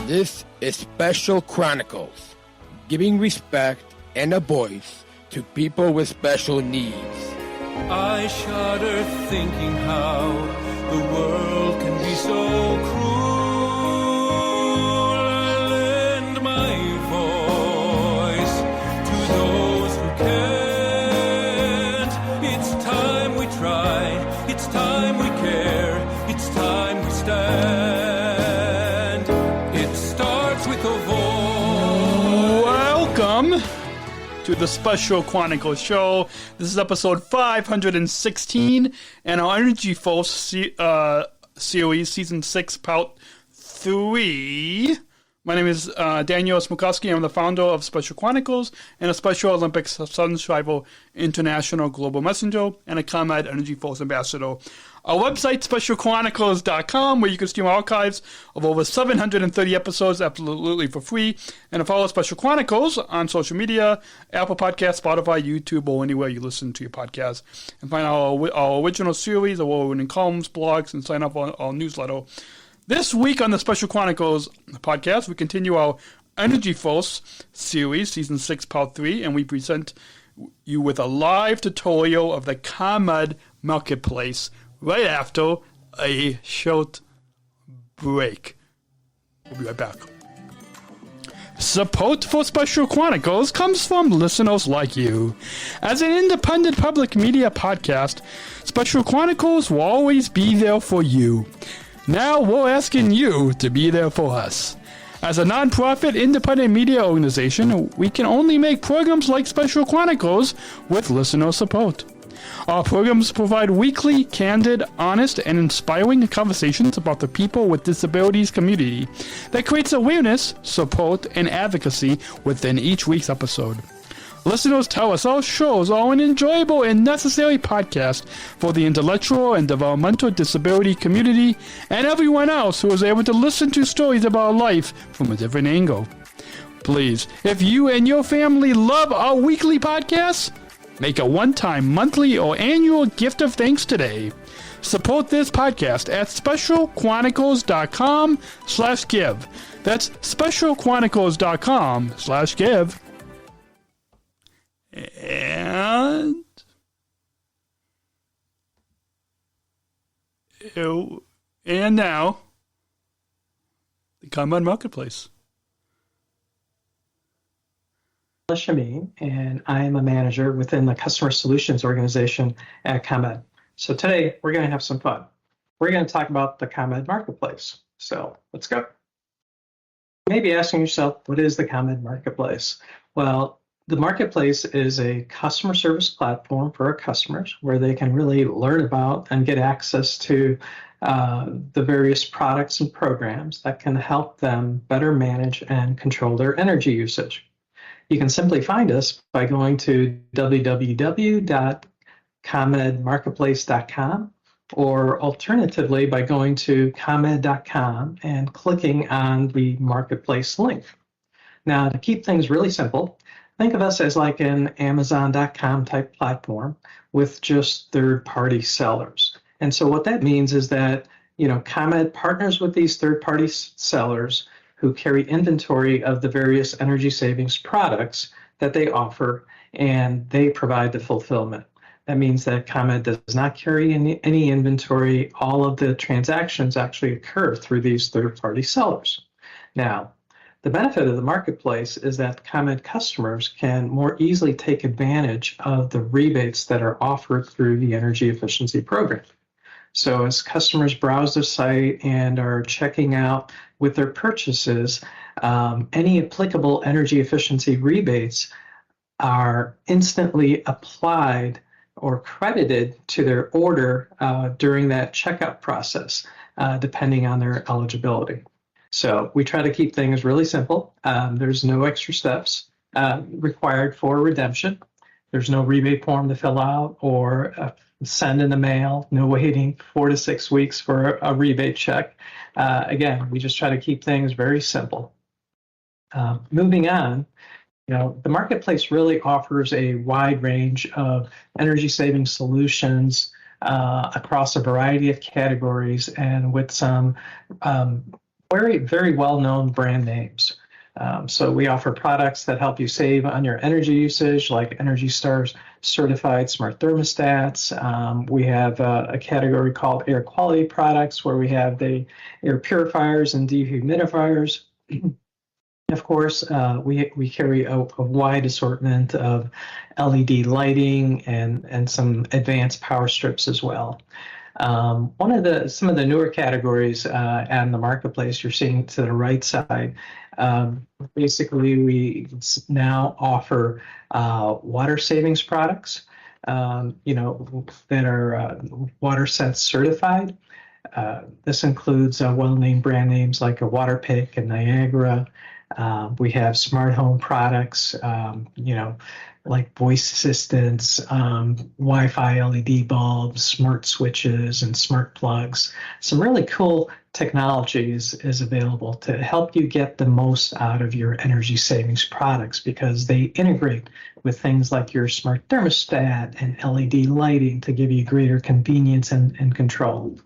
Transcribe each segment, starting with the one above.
This is Special Chronicles, giving respect and a voice to people with special needs. I shudder thinking how the world can be so cruel. I lend my voice to those who can't. It's time we try, it's time we care, it's time we stand. It starts with a voice. Welcome to the Special Chronicles show. This is episode 516 and our EnergyForce series, season 6, part 3. My name is Daniel Smrokowski. I'm the founder of Special Chronicles and a Special Olympics Sun's Rival International Global Messenger and a ComEd EnergyForce ambassador. Our website, specialchronicles.com, where you can stream archives of over 730 episodes absolutely for free. And to follow Special Chronicles on social media, Apple Podcasts, Spotify, YouTube, or anywhere you listen to your podcast. And find our original series, award-winning columns, blogs, and sign up on our newsletter. This week on the Special Chronicles podcast, we continue our EnergyForce series, season 6, part 3, and we present you with a live tutorial of the ComEd MarketPlace right after a short break. We'll be right back. Support for Special Chronicles comes from listeners like you. As an independent public media podcast, Special Chronicles will always be there for you. Now we're asking you to be there for us. As a nonprofit independent media organization, we can only make programs like Special Chronicles with listener support. Our programs provide weekly, candid, honest, and inspiring conversations about the people with disabilities community that creates awareness, support, and advocacy within each week's episode. Listeners tell us our shows are an enjoyable and necessary podcast for the intellectual and developmental disability community and everyone else who is able to listen to stories about life from a different angle. Please, if you and your family love our weekly podcasts, make a one-time, monthly, or annual gift of thanks today. Support this podcast at specialchronicles.com/give. That's specialchronicles.com/give. And now, the ComEd MarketPlace. Kamlesh Amin, and I am a manager within the Customer Solutions Organization at ComEd. So today, we're going to have some fun. We're going to talk about the ComEd Marketplace. So let's go. You may be asking yourself, what is the ComEd Marketplace? Well, the Marketplace is a customer service platform for our customers where they can really learn about and get access to the various products and programs that can help them better manage and control their energy usage. You can simply find us by going to www.comedmarketplace.com or alternatively by going to comed.com and clicking on the Marketplace link. Now, to keep things really simple, think of us as like an Amazon.com type platform with just third-party sellers. And so what that means is that, ComEd partners with these third-party sellers who carry inventory of the various energy savings products that they offer, and they provide the fulfillment. That means that ComEd does not carry any inventory. All of the transactions actually occur through these third-party sellers. Now, the benefit of the marketplace is that ComEd customers can more easily take advantage of the rebates that are offered through the energy efficiency program. So as customers browse the site and are checking out with their purchases, any applicable energy efficiency rebates are instantly applied or credited to their order during that checkout process, depending on their eligibility. So we try to keep things really simple. There's no extra steps required for redemption. There's no rebate form to fill out or send in the mail, no waiting 4 to 6 weeks for a rebate check. Again, we just try to keep things very simple. Moving on, the marketplace really offers a wide range of energy saving solutions across a variety of categories and with some very, very well-known brand names. So we offer products that help you save on your energy usage, like EnergyStar's certified smart thermostats. We have a category called air quality products, where we have the air purifiers and dehumidifiers. Of course, we carry a wide assortment of LED lighting and some advanced power strips as well. Some of the newer categories on the marketplace you're seeing to the right side. Basically, we now offer water savings products, that are WaterSense certified. This includes well-named brand names like a Waterpik and Niagara. We have smart home products, like voice assistants, Wi-Fi LED bulbs, smart switches, and smart plugs. Some really cool technology is available to help you get the most out of your energy savings products, because they integrate with things like your smart thermostat and LED lighting to give you greater convenience and control.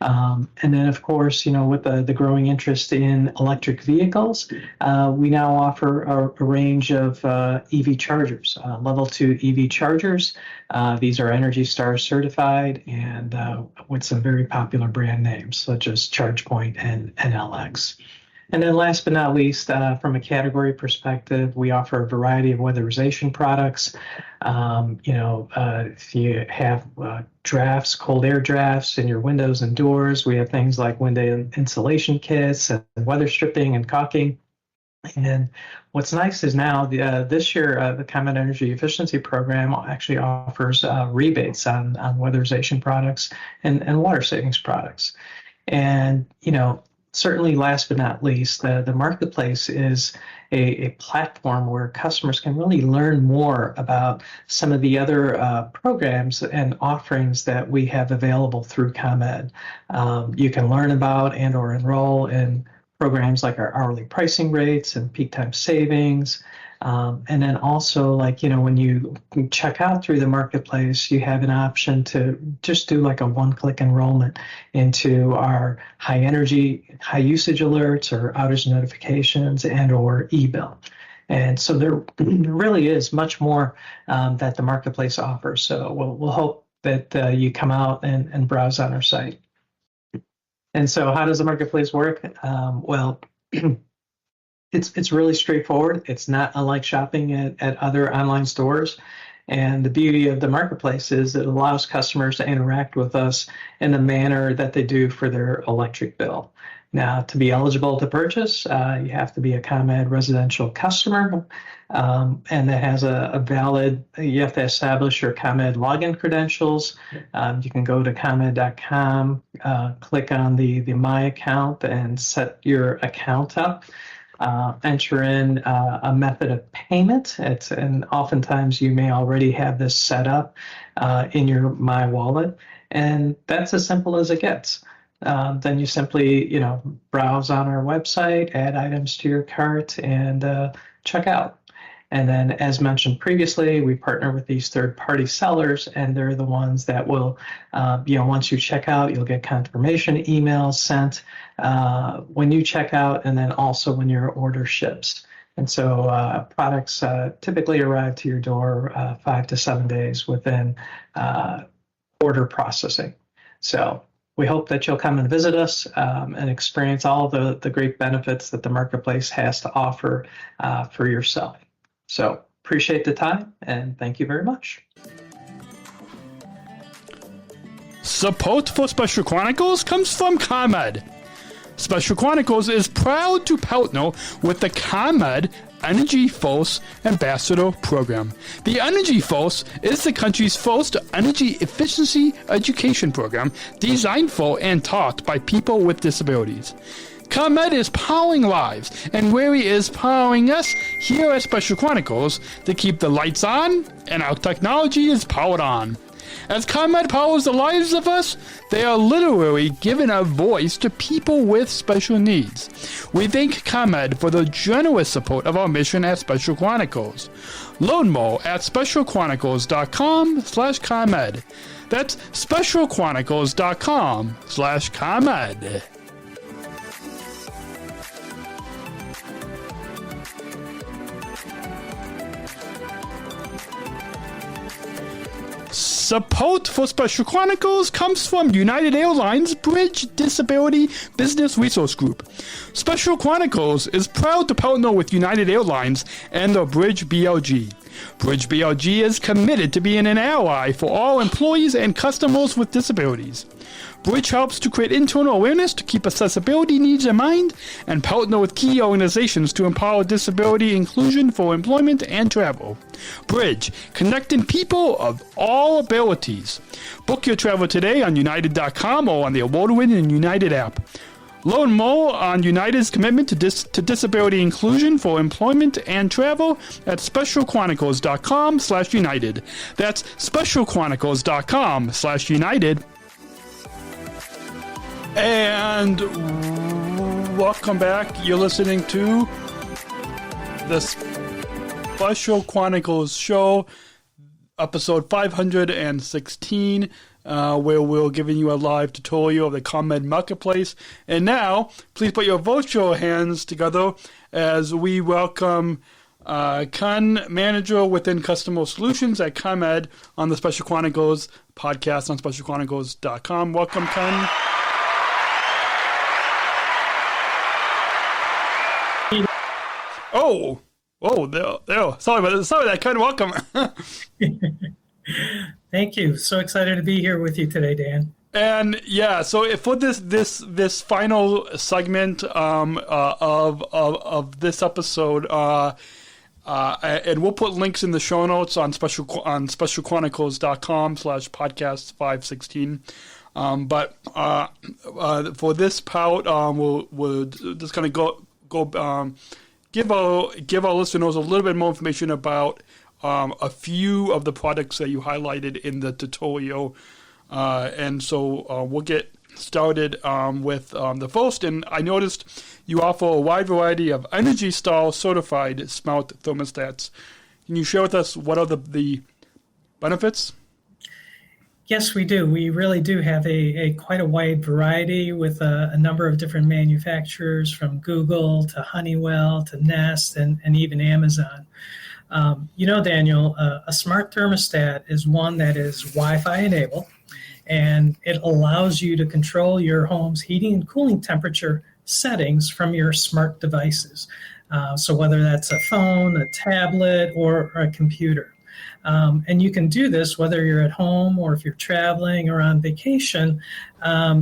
And then, of course, with the growing interest in electric vehicles, we now offer a range of EV chargers, level 2 EV chargers. These are Energy Star certified and with some very popular brand names such as ChargePoint and NLX. And then last but not least, from a category perspective, we offer a variety of weatherization products. If you have drafts, cold air drafts in your windows and doors, we have things like window insulation kits and weather stripping and caulking. And what's nice is now this year, the ComEd Energy Efficiency Program actually offers rebates on weatherization products and water savings products. And, certainly, last but not least, the marketplace is a platform where customers can really learn more about some of the other programs and offerings that we have available through ComEd. You can learn about and or enroll in programs like our hourly pricing rates and peak time savings. And then also, when you check out through the marketplace, you have an option to just do like a one-click enrollment into our high usage alerts or outage notifications and or e-bill. And so there really is much more that the marketplace offers. So we'll hope that you come out and browse on our site. And so how does the marketplace work? It's really straightforward. It's not unlike shopping at other online stores. And the beauty of the marketplace is it allows customers to interact with us in the manner that they do for their electric bill. Now, to be eligible to purchase, you have to be a ComEd residential customer, and that has you have to establish your ComEd login credentials. You can go to ComEd.com, click on the My Account and set your account up. Enter in a method of payment. And oftentimes you may already have this set up in your My Wallet, and that's as simple as it gets. Then you simply, browse on our website, add items to your cart, and check out. And then, as mentioned previously, we partner with these third-party sellers, and they're the ones that will, once you check out, you'll get confirmation emails sent when you check out, and then also when your order ships. And so products typically arrive to your door 5 to 7 days within order processing. So we hope that you'll come and visit us and experience all the great benefits that the marketplace has to offer for yourself. So appreciate the time, and thank you very much. Support for Special Chronicles comes from ComEd. Special Chronicles is proud to partner with the ComEd EnergyForce Ambassador Program. The EnergyForce is the country's first energy efficiency education program designed for and taught by people with disabilities. ComEd is powering lives, and Wary is powering us here at Special Chronicles to keep the lights on and our technology is powered on. As ComEd powers the lives of us, they are literally giving a voice to people with special needs. We thank ComEd for the generous support of our mission at Special Chronicles. Learn more at specialchronicles.com/ComEd. That's specialchronicles.com/ComEd. Support for Special Chronicles comes from United Airlines Bridge Disability Business Resource Group. Special Chronicles is proud to partner with United Airlines and the Bridge BLG. Bridge BLG is committed to being an ally for all employees and customers with disabilities. Bridge helps to create internal awareness to keep accessibility needs in mind and partner with key organizations to empower disability inclusion for employment and travel. Bridge, connecting people of all abilities. Book your travel today on United.com or on the award-winning United app. Learn more on United's commitment to disability inclusion for employment and travel at specialchronicles.com/United. That's specialchronicles.com/United. And welcome back. You're listening to the Special Chronicles show, episode 516. Where we're giving you a live tutorial of the ComEd Marketplace. And now, please put your virtual hands together as we welcome Kun, Manager within Customer Solutions at ComEd on the Special Chronicles podcast on specialchronicles.com. Welcome, Kun. Oh, there. Sorry about that, Kun. Welcome. Thank you. So excited to be here with you today, Dan. And yeah, so for this final segment of this episode, and we'll put links in the show notes on specialchronicles.com/podcast 516. But for this part, we'll just kind of go give our listeners a little bit more information about a few of the products that you highlighted in the tutorial. And so we'll get started with the first. And I noticed you offer a wide variety of Energy Star certified smart thermostats. Can you share with us what are the benefits? Yes, we do. We really do have a quite a wide variety with a number of different manufacturers, from Google to Honeywell to Nest and even Amazon. Daniel, a smart thermostat is one that is Wi-Fi enabled, and it allows you to control your home's heating and cooling temperature settings from your smart devices. So whether that's a phone, a tablet, or a computer. And you can do this whether you're at home or if you're traveling or on vacation.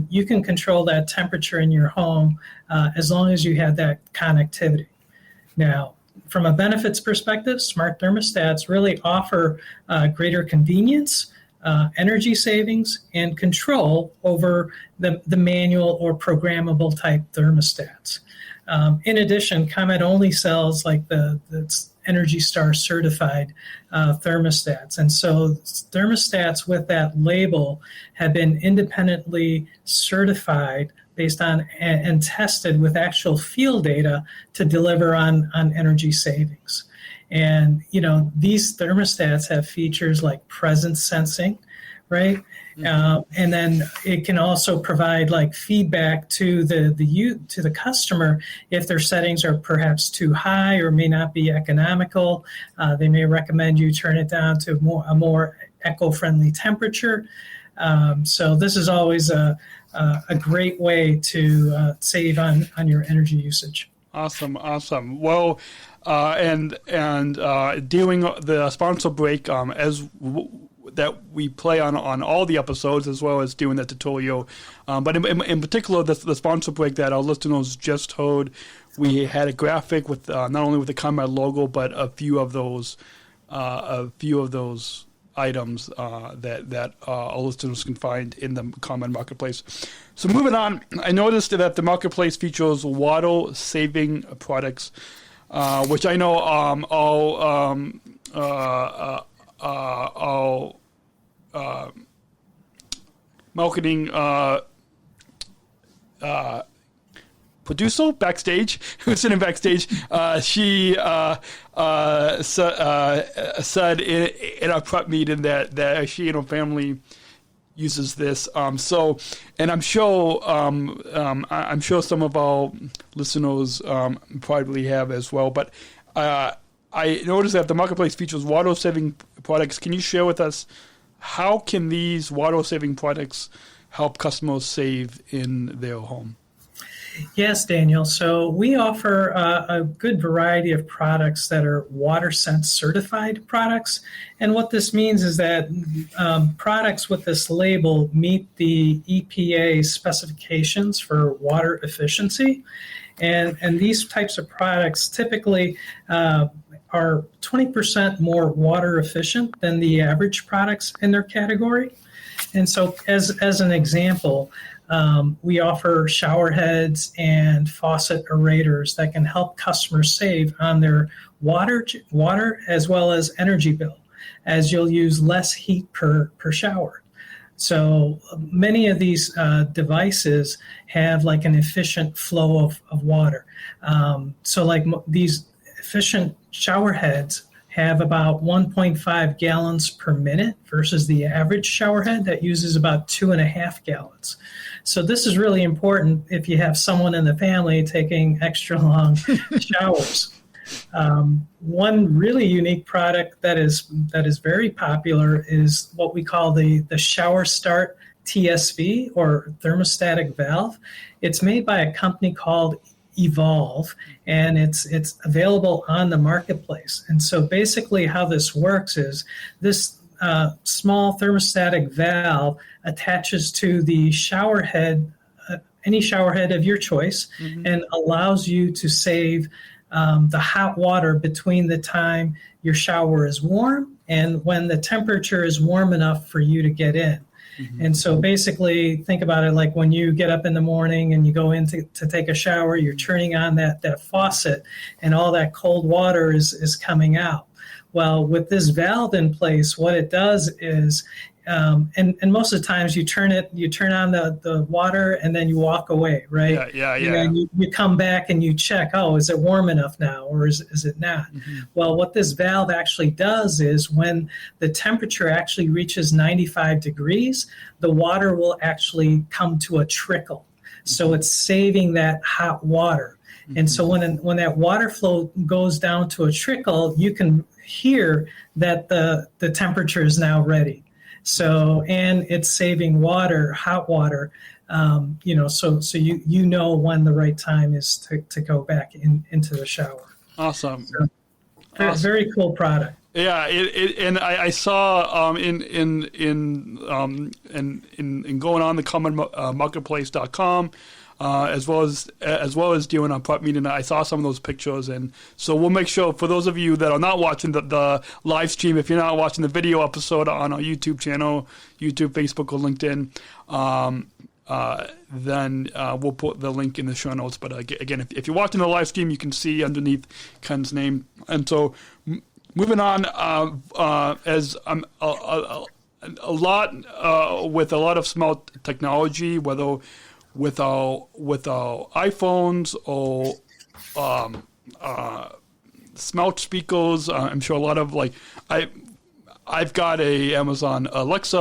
You can control that temperature in your home as long as you have that connectivity. Now, from a benefits perspective, smart thermostats really offer greater convenience, energy savings, and control over the manual or programmable type thermostats. In addition, ComEd only sells like the Energy Star certified thermostats. And so thermostats with that label have been independently certified based on and tested with actual field data to deliver on energy savings. And, these thermostats have features like presence sensing, right? And then it can also provide like feedback to the customer if their settings are perhaps too high or may not be economical. They may recommend you turn it down to a more eco-friendly temperature. So this is always a great way to save on your energy usage. Awesome. Well, and during the sponsor break, that we play on all the episodes, as well as doing the tutorial. But in particular, the sponsor break that our listeners just heard, we had a graphic with not only with the ComEd logo, but a few of those items that our listeners can find in the ComEd Marketplace. So moving on, I noticed that the Marketplace features water-saving products, which I know our marketing producer backstage, who's sitting backstage, she said in our prep meeting that she and her family uses this. And I'm sure some of our listeners probably have as well. But I noticed that the Marketplace features water-saving products. Can you share with us how can these water-saving products help customers save in their home? Yes, Daniel. So we offer a good variety of products that are WaterSense certified products. And what this means is that products with this label meet the EPA specifications for water efficiency. And these types of products typically are 20% more water efficient than the average products in their category. And so as an example, we offer shower heads and faucet aerators that can help customers save on their water as well as energy bill, as you'll use less heat per shower. So many of these devices have like an efficient flow of water. So like these efficient shower heads have about 1.5 gallons per minute versus the average shower head that uses about 2.5 gallons. So this is really important if you have someone in the family taking extra long showers. One really unique product that is very popular is what we call the Shower Start TSV, or thermostatic valve. It's made by a company called Evolve, and it's available on the marketplace. And so basically how this works is this small thermostatic valve attaches to the shower head, any shower head of your choice, and allows you to save the hot water between the time your shower is warm and when the temperature is warm enough for you to get in. And so basically think about it like when you get up in the morning and you go in to take a shower, you're turning on that faucet and all that cold water is coming out. Well, with this valve in place, what it does is, and most of the times you turn on the water and then you walk away, right? Yeah. And then you come back and you check, is it warm enough now or is it not? Well, what this valve actually does is when the temperature actually reaches 95 degrees, the water will actually come to a trickle. So it's saving that hot water. And so when that water flow goes down to a trickle, you can hear that the temperature is now ready. So, and it's saving water, hot water, so you know when the right time is to go back into the shower. Awesome. So, very cool product. Yeah, and I saw in going on the ComEd marketplace.com. As well as doing a prep meeting, I saw some of those pictures, and so we'll make sure for those of you that are not watching the live stream, if you're not watching the video episode on our YouTube channel, YouTube, Facebook, or LinkedIn, then we'll put the link in the show notes. But again, if you're watching the live stream, you can see underneath Ken's name. And so moving on, as a lot with a lot of smart technology, whether with our iPhones or smart speakers, I'm sure a lot of I've got a Amazon Alexa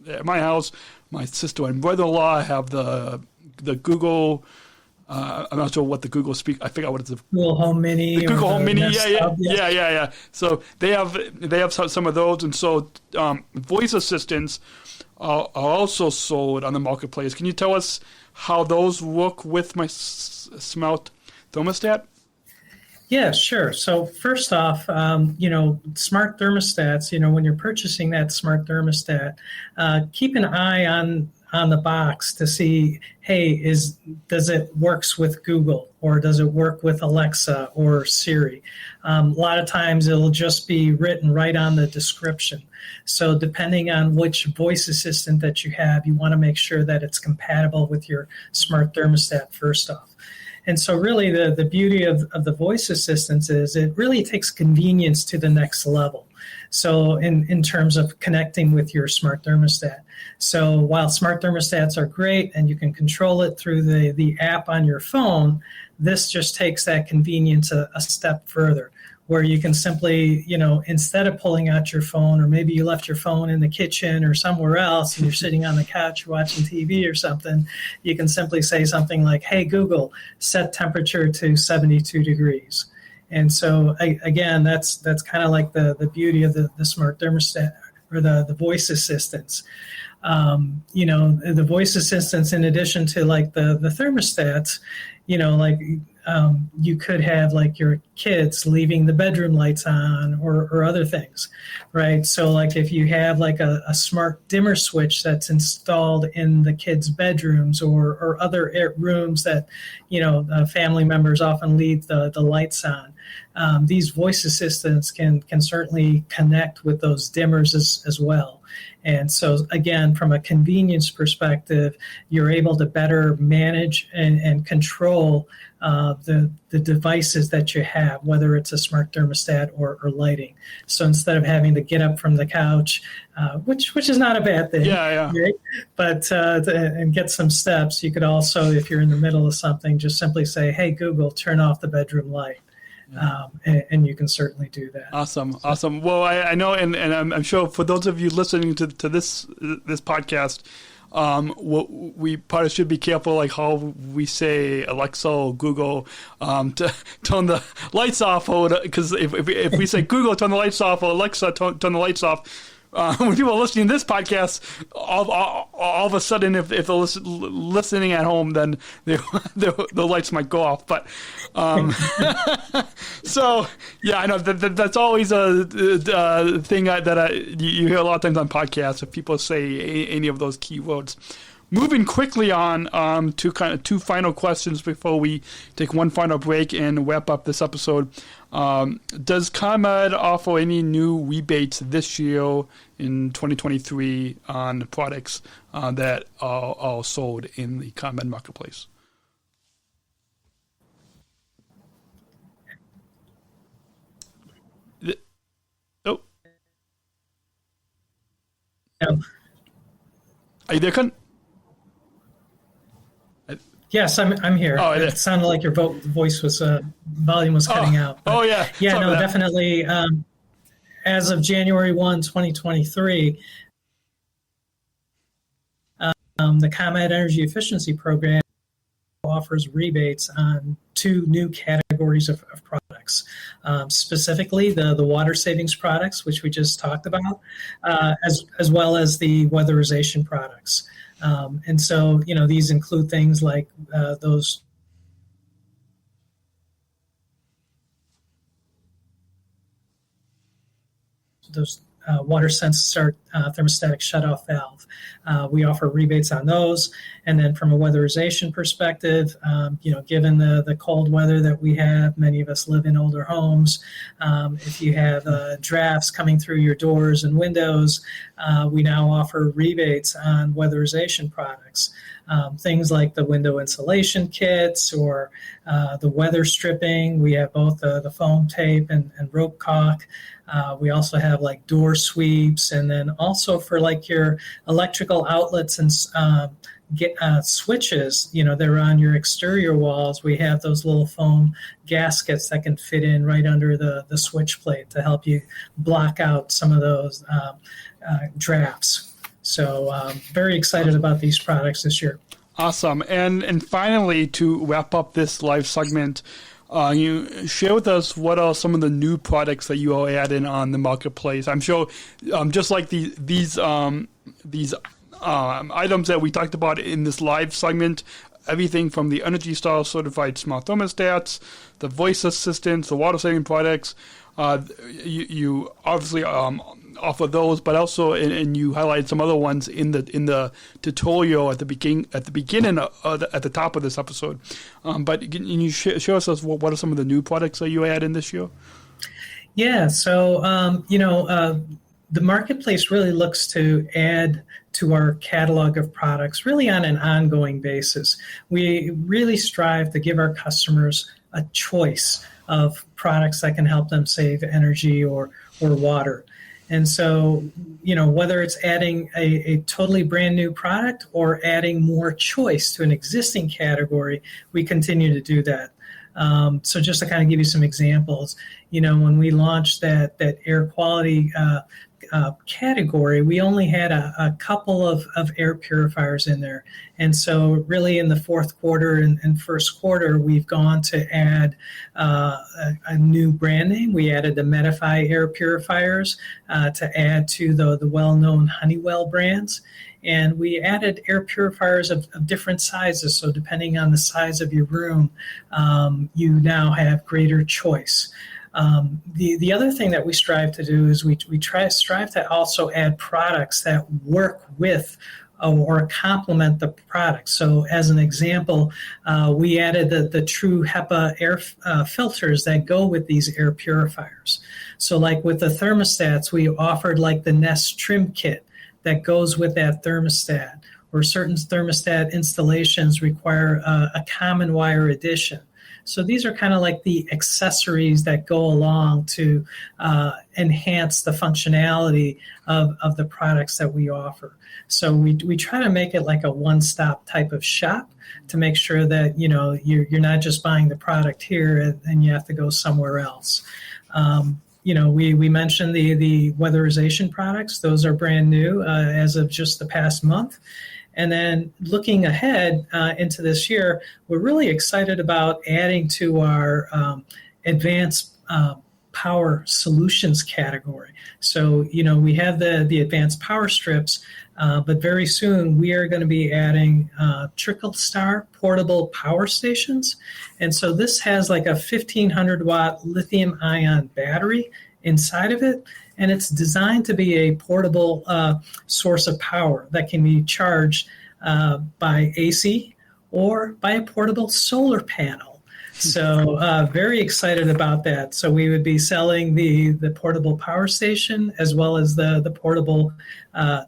at my house. My sister and brother-in-law have the Google. I'm not sure what the Google speak. I forgot what it's. Google Home Mini. The Google Home Mini. Nest Yeah. So they have some of those, and so voice assistants are also sold on the marketplace. Can you tell us how those work with my smart thermostat? Yeah, sure. So first off, smart thermostats, when you're purchasing that smart thermostat, keep an eye on the box to see, hey, does it works with Google, or does it work with Alexa or Siri? A lot of times it'll just be written right on the description. So depending on which voice assistant that you have, you want to make sure that it's compatible with your smart thermostat first off. And so really the beauty of the voice assistants is it really takes convenience to the next level. So in terms of connecting with your smart thermostat. So while smart thermostats are great and you can control it through the app on your phone, this just takes that convenience a step further, where you can simply, instead of pulling out your phone, or maybe you left your phone in the kitchen or somewhere else and you're sitting on the couch watching TV or something, you can simply say something like, hey, Google, set temperature to 72 degrees. And so, again, that's kind of like the beauty of the smart thermostat, or the voice assistants. The voice assistants, in addition to like the thermostats, you could have like your kids leaving the bedroom lights on or other things, right? So like if you have like a smart dimmer switch that's installed in the kids' bedrooms or other rooms that, family members often leave the lights on. These voice assistants can certainly connect with those dimmers as well. And so, again, from a convenience perspective, you're able to better manage and control the devices that you have, whether it's a smart thermostat or lighting. So instead of having to get up from the couch, which is not a bad thing, right? But and get some steps, you could also, if you're in the middle of something, just simply say, "Hey, Google, turn off the bedroom light." And you can certainly do that. Awesome. Well, I know, and I'm sure for those of you listening to this podcast, we probably should be careful, like how we say Alexa or Google to turn the lights off, because if we say Google, turn the lights off, or Alexa, turn the lights off. When people are listening to this podcast, all of a sudden, if they're listening at home, then the lights might go off. But so yeah, I know that's always a thing that you hear a lot of times on podcasts if people say any of those keywords. Moving quickly on to kind of two final questions before we take one final break and wrap up this episode. Does ComEd offer any new rebates this year in 2023 on products that are sold in the ComEd marketplace? Oh. No. Are you there, Kun? Yes, I'm here. Oh, it sounded like your voice was volume was cutting out. But, yeah. Yeah, Sorry no, definitely. As of January 1, 2023, the ComEd Energy Efficiency Program offers rebates on 2 new categories of products, specifically the water savings products, which we just talked about, as well as the weatherization products. And so, these include things like those water sensor thermostatic shutoff valve. We offer rebates on those. And then from a weatherization perspective, given the cold weather that we have, many of us live in older homes. If you have drafts coming through your doors and windows, we now offer rebates on weatherization products. Things like the window insulation kits or the weather stripping. We have both the foam tape and rope caulk. We also have like door sweeps, and then also for like your electrical outlets and switches, they're on your exterior walls. We have those little foam gaskets that can fit in right under the switch plate to help you block out some of those drafts. So very excited about these products this year. Awesome. And finally, to wrap up this live segment, you share with us what are some of the new products that you are adding on the marketplace. I'm sure, just like these items that we talked about in this live segment, everything from the Energy Star certified smart thermostats, the voice assistants, the water saving products. You obviously offer those, but also and you highlighted some other ones in the tutorial at the beginning at the top of this episode. But can you share us what are some of the new products that you add in this year? Yeah, so the marketplace really looks to add to our catalog of products really on an ongoing basis. We really strive to give our customers a choice of products that can help them save energy or water. And so, whether it's adding a totally brand new product or adding more choice to an existing category, we continue to do that. So just to kind of give you some examples, when we launched that air quality category, we only had a couple of air purifiers in there. And so really in the fourth quarter and first quarter, we've gone to add a new brand name. We added the Medify air purifiers to add to the well-known Honeywell brands. And we added air purifiers of different sizes. So depending on the size of your room, you now have greater choice. The other thing that we strive to do is we strive to also add products that work with or complement the product. So as an example, we added the true HEPA air filters that go with these air purifiers. So like with the thermostats, we offered like the Nest trim kit that goes with that thermostat, or certain thermostat installations require a common wire addition. So these are kind of like the accessories that go along to enhance the functionality of the products that we offer. So we try to make it like a one-stop type of shop to make sure that you're not just buying the product here and you have to go somewhere else. We mentioned the weatherization products. Those are brand new as of just the past month. And then looking ahead into this year, we're really excited about adding to our advanced power solutions category. So, we have the advanced power strips, but very soon we are going to be adding trickle star portable power stations. And so this has like a 1,500 watt lithium ion battery inside of it. And it's designed to be a portable source of power that can be charged by AC or by a portable solar panel. So very excited about that. So we would be selling the portable power station as well as the portable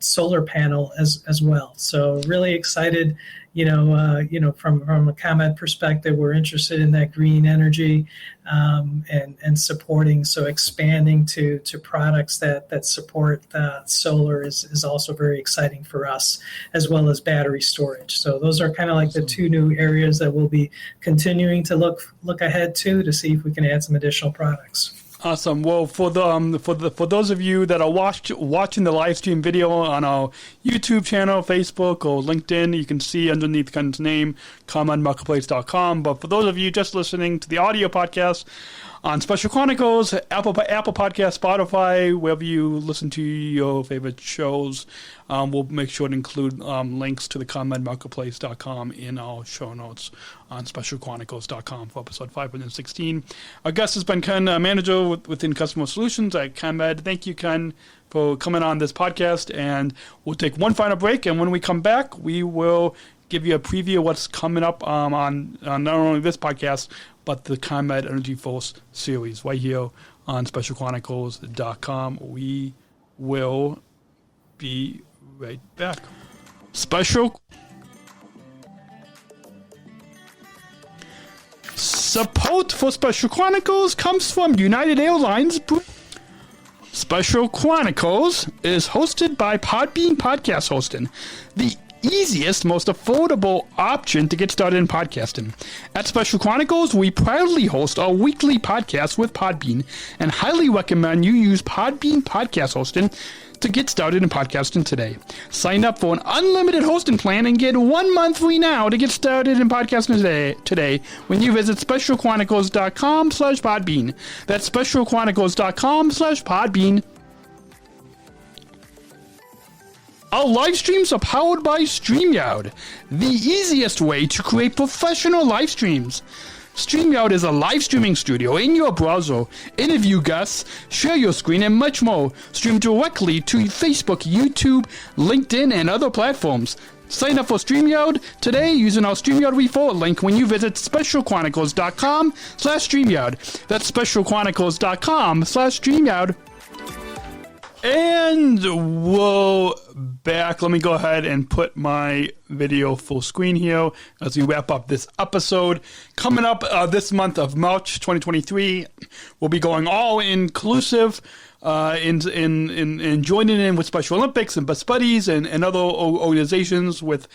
solar panel as well. So really excited. From a ComEd perspective, we're interested in that green energy and supporting. So expanding to products that support solar is also very exciting for us, as well as battery storage. So those are kind of like the two new areas that we'll be continuing to look ahead to see if we can add some additional products. Awesome. Well, for those of you that are watching the live stream video on our YouTube channel, Facebook, or LinkedIn, you can see underneath Ken's name, ComEdMarketPlace.com. But for those of you just listening to the audio podcast on Special Chronicles, Apple Podcast, Spotify, wherever you listen to your favorite shows, we'll make sure to include links to the ComEdMarketPlace.com in our show notes on SpecialChronicles.com for episode 516. Our guest has been Ken, manager within Customer Solutions at ComEd. Thank you, Ken, for coming on this podcast. And we'll take one final break. And when we come back, we will give you a preview of what's coming up on not only this podcast, but the ComEd EnergyForce series right here on SpecialChronicles.com. We will be right back. Support for Special Chronicles comes from United Airlines. Special Chronicles is hosted by Podbean Podcast Hosting, the easiest, most affordable option to get started in podcasting. At Special Chronicles, we proudly host our weekly podcast with Podbean and highly recommend you use Podbean Podcast Hosting to get started in podcasting today. Sign up for an unlimited hosting plan and get 1 month free now to get started in podcasting today when you visit specialchronicles.com/Podbean. That's specialchronicles.com/Podbean. Our live streams are powered by StreamYard, the easiest way to create professional live streams. StreamYard is a live streaming studio in your browser. Interview guests, share your screen, and much more. Stream directly to Facebook, YouTube, LinkedIn, and other platforms. Sign up for StreamYard today using our StreamYard referral link when you visit specialchronicles.com/StreamYard. That's specialchronicles.com/StreamYard. And we're back. Let me go ahead and put my video full screen here as we wrap up this episode. Coming up this month of March 2023, we'll be going all inclusive in joining in with Special Olympics and Best Buddies and other organizations with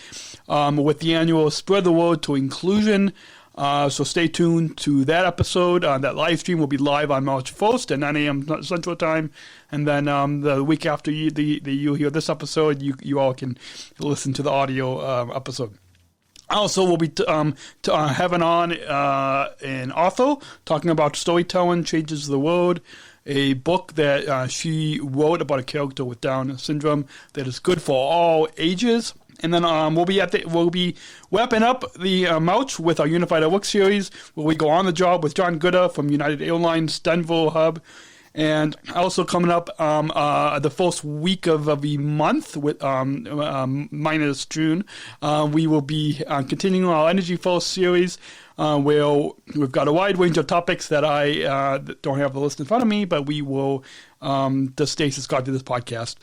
the annual Spread the Word to Inclusion So stay tuned to that episode. That live stream will be live on March 1st at 9 a.m. Central Time. And then the week after you hear this episode, you all can listen to the audio episode. Also, we'll be having on an author talking about storytelling changes the world, a book that she wrote about a character with Down syndrome that is good for all ages. And then we'll be wrapping up the March with our Unified at Work series, where we go on the job with John Gooda from United Airlines Denver hub. And also coming up the first week of the month, with minus June, we will be continuing our EnergyForce series, where we've got a wide range of topics that I don't have the list in front of me, but we will just stay subscribed to this podcast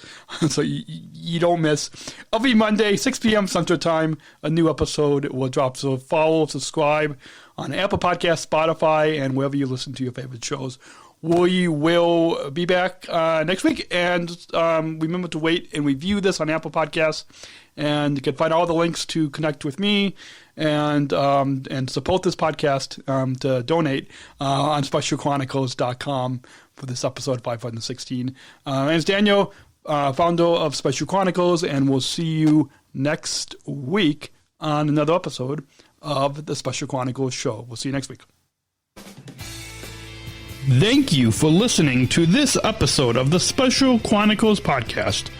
so you don't miss. Every Monday, 6 p.m. Central Time, a new episode will drop. So follow, subscribe on Apple Podcasts, Spotify, and wherever you listen to your favorite shows. We will be back next week, and remember to rate and review this on Apple Podcasts, and you can find all the links to connect with me and support this podcast to donate on SpecialChronicles.com for this episode 516. And it's Daniel, founder of Special Chronicles, and we'll see you next week on another episode of the Special Chronicles show. We'll see you next week. Thank you for listening to this episode of the Special Chronicles Podcast.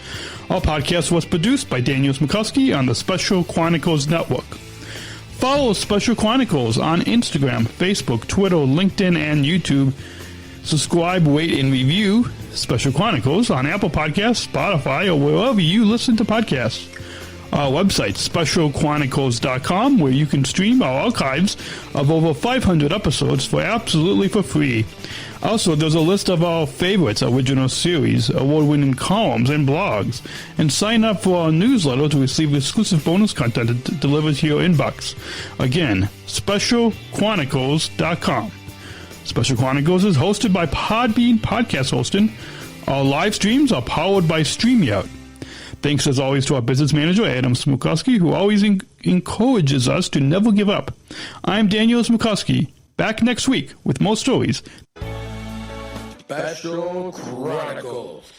Our podcast was produced by Daniel Smrokowski on the Special Chronicles Network. Follow Special Chronicles on Instagram, Facebook, Twitter, LinkedIn, and YouTube. Subscribe, rate, and review Special Chronicles on Apple Podcasts, Spotify, or wherever you listen to podcasts. Our website, SpecialChronicles.com, where you can stream our archives of over 500 episodes for free. Also, there's a list of our favorites original series, award-winning columns, and blogs. And sign up for our newsletter to receive exclusive bonus content delivered to your inbox. Again, SpecialChronicles.com. Special Chronicles is hosted by Podbean Podcast Hosting. Our live streams are powered by StreamYard. Thanks as always to our business manager, Adam Smrokowski, who always encourages us to never give up. I'm Daniel Smrokowski, back next week with more stories. Special Chronicles,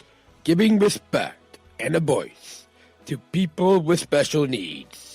giving respect and a voice to people with special needs.